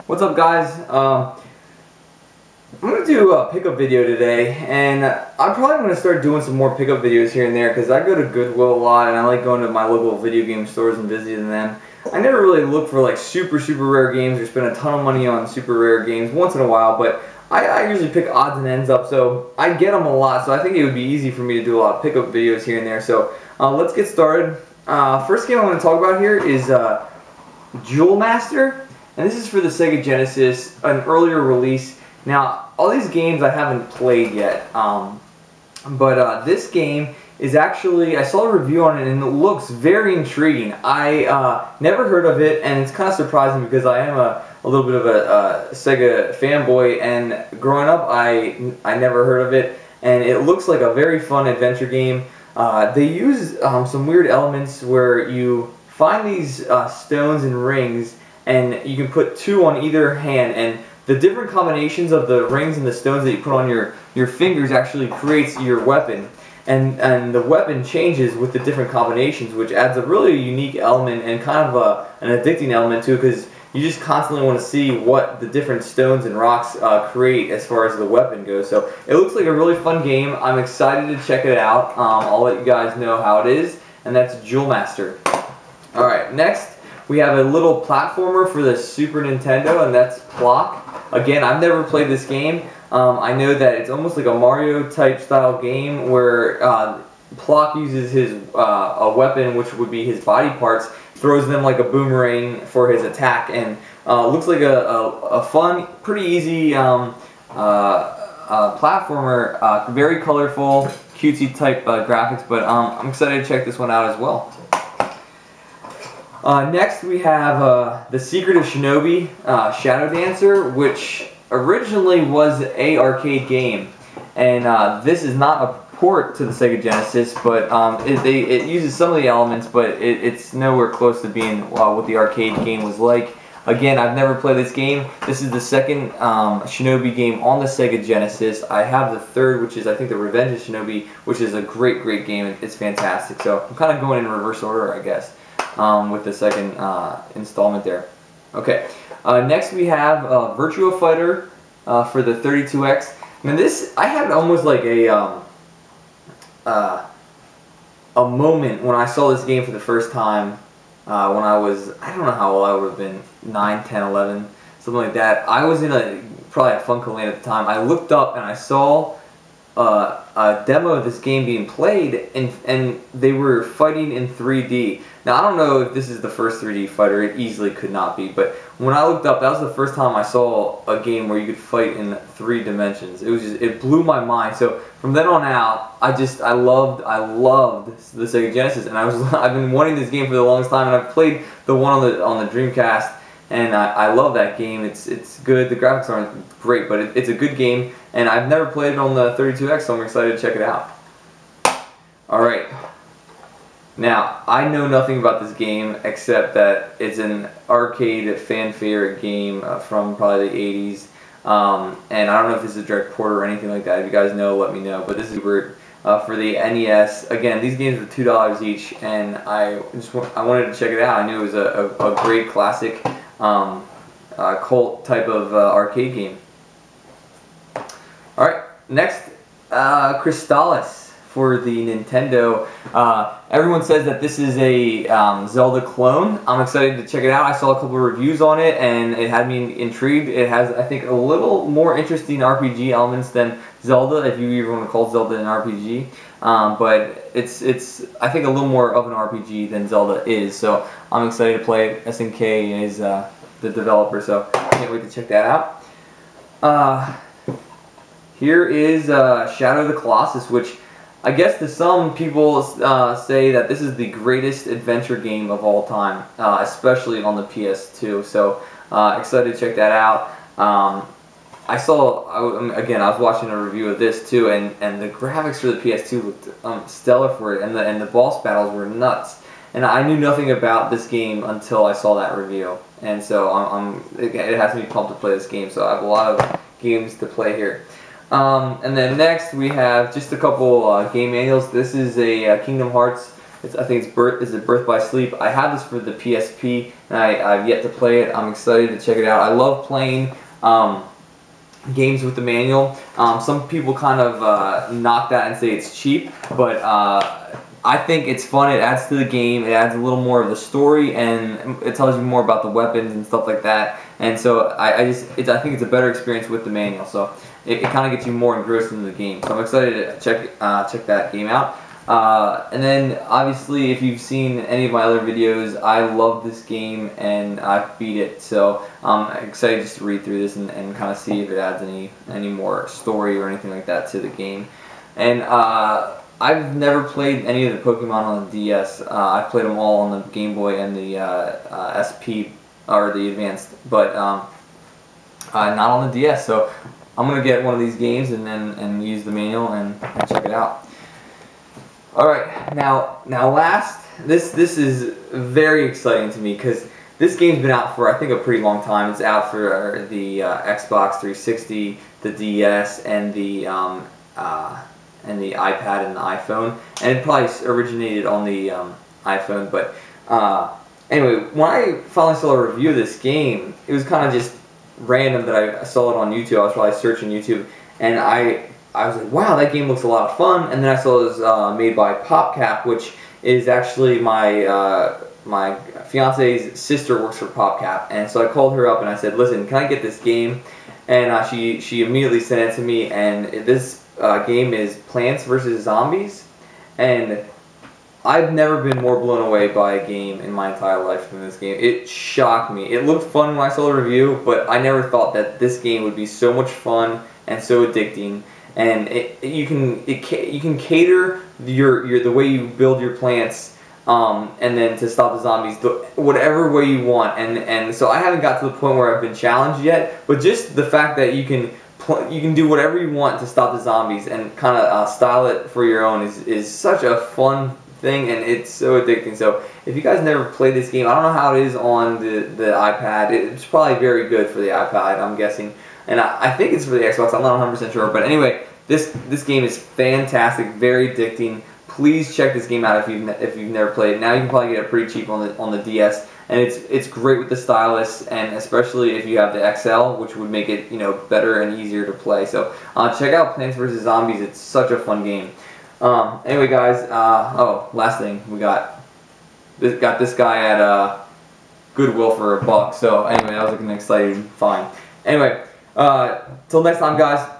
What's up, guys? I'm going to do a pickup video today, and I'm probably going to start doing some more pickup videos here and there because I go to Goodwill a lot and I like going to my local video game stores and visiting them. I never really look for like super rare games or spend a ton of money on super rare games once in a while, but I usually pick odds and ends up, so I get them a lot, so I think it would be easy for me to do a lot of pickup videos here and there. So let's get started. First game I want to talk about here is Duel Master. And this is for the Sega Genesis, an earlier release. Now, all these games I haven't played yet, but this game is actually, I saw a review on it and it looks very intriguing. I never heard of it, and it's kind of surprising because I am a little bit of a Sega fanboy, and growing up I never heard of it, and it looks like a very fun adventure game. They use some weird elements where you find these stones and rings, and you can put two on either hand, and the different combinations of the rings and the stones that you put on your fingers actually creates your weapon. And the weapon changes with the different combinations, which adds a really unique element and kind of an addicting element to it, because you just constantly want to see what the different stones and rocks create as far as the weapon goes. So it looks like a really fun game. I'm excited to check it out. I'll let you guys know how it is, and that's Duel Master. Alright, next we have a little platformer for the Super Nintendo, and that's Plok. Again, I've never played this game. I know that it's almost like a Mario type style game where Plok uses his a weapon, which would be his body parts, throws them like a boomerang for his attack, and looks like a fun, pretty easy platformer, very colorful, cutesy type graphics, but I'm excited to check this one out as well. Next we have The Secret of Shinobi Shadow Dancer, which originally was an arcade game, and this is not a port to the Sega Genesis, but it uses some of the elements, but it's nowhere close to being what the arcade game was like. Again, I've never played this game. This is the second Shinobi game on the Sega Genesis. I have the third, which is I think the Revenge of Shinobi, which is a great game. It's fantastic. So I'm kind of going in reverse order, I guess, with the second installment there. Okay, next we have Virtua Fighter for the 32X. I mean, this, I had almost like a moment when I saw this game for the first time when I was, I don't know how old I would have been, 9, 10, 11, something like that. I was in probably a Funko-Land at the time. I looked up and I saw a demo of this game being played, and they were fighting in 3D. Now, I don't know if this is the first 3D fighter. It easily could not be, but when I looked up, that was the first time I saw a game where you could fight in 3 dimensions. It was just, it blew my mind. So from then on out, I loved the Sega Genesis, and I've been wanting this game for the longest time, and I've played the one on the Dreamcast, and I love that game. It's good. The graphics aren't great, but it's a good game, and I've never played it on the 32X, so I'm excited to check it out. Alright. Now, I know nothing about this game except that it's an arcade fan favorite game from probably the 80s. And I don't know if this is a direct port or anything like that. If you guys know, let me know. But this is for the NES. Again, these games were $2 each, and I wanted to check it out. I knew it was a great classic cult type of arcade game. Alright, next, Crystalis for the Nintendo. Everyone says that this is a Zelda clone. I'm excited to check it out. I saw a couple of reviews on it, and it had me intrigued. It has, I think, a little more interesting RPG elements than Zelda, if you even want to call Zelda an RPG. But it's I think a little more of an RPG than Zelda is. So I'm excited to play it. SNK is the developer, so I can't wait to check that out. Here is Shadow of the Colossus, which I guess to some people say that this is the greatest adventure game of all time, especially on the PS2. So excited to check that out. I was watching a review of this too, and the graphics for the PS2 looked stellar for it, and the boss battles were nuts. And I knew nothing about this game until I saw that review, and so it has me pumped to play this game. So I have a lot of games to play here. And then next we have just a couple game manuals. This is a Kingdom Hearts I think it's Birth by Sleep. I have this for the PSP, and I've yet to play it. I'm excited to check it out. I love playing games with the manual. Some people kind of knock that and say it's cheap, but I think it's fun. It adds to the game. It adds a little more of the story, and it tells you more about the weapons and stuff like that. And so I think it's a better experience with the manual. So it kind of gets you more engrossed in the game. So I'm excited to check that game out. And then obviously, if you've seen any of my other videos, I love this game and I beat it. So I'm excited just to read through this and kind of see if it adds any more story or anything like that to the game. And I've never played any of the Pokemon on the DS. I've played them all on the Game Boy and the SP or the Advanced, but not on the DS. So I'm gonna get one of these games and use the manual and check it out. All right, now last, this is very exciting to me because this game's been out for I think a pretty long time. It's out for the Xbox 360, the DS, and the iPad and the iPhone, and it probably originated on the iPhone. But anyway, when I finally saw a review of this game, it was kind of just random that I saw it on YouTube. I was probably searching YouTube, and I was like, wow, that game looks a lot of fun. And then I saw it was made by PopCap, which is actually my my fiance's sister works for PopCap, and so I called her up and I said, listen, can I get this game? And she immediately sent it to me, and this game is Plants vs. Zombies, and I've never been more blown away by a game in my entire life than this game. It shocked me. It looked fun when I saw the review, but I never thought that this game would be so much fun and so addicting. And you can cater the way you build your plants, and then to stop the zombies whatever way you want. And so I haven't got to the point where I've been challenged yet, but just the fact that you can do whatever you want to stop the zombies and kind of style it for your own is such a fun thing, and it's so addicting. So if you guys never played this game, I don't know how it is on the iPad. It's probably very good for the iPad, I'm guessing, and I think it's for the Xbox. I'm not 100% sure, but anyway, this game is fantastic, very addicting. Please check this game out if you've never played it. Now you can probably get it pretty cheap on the DS, and it's great with the stylus, and especially if you have the XL, which would make it better and easier to play. So check out Plants vs. Zombies. It's such a fun game. Anyway, guys. Oh, last thing, we got this guy at Goodwill for $1. So anyway, that was like an exciting find. Anyway, till next time, guys.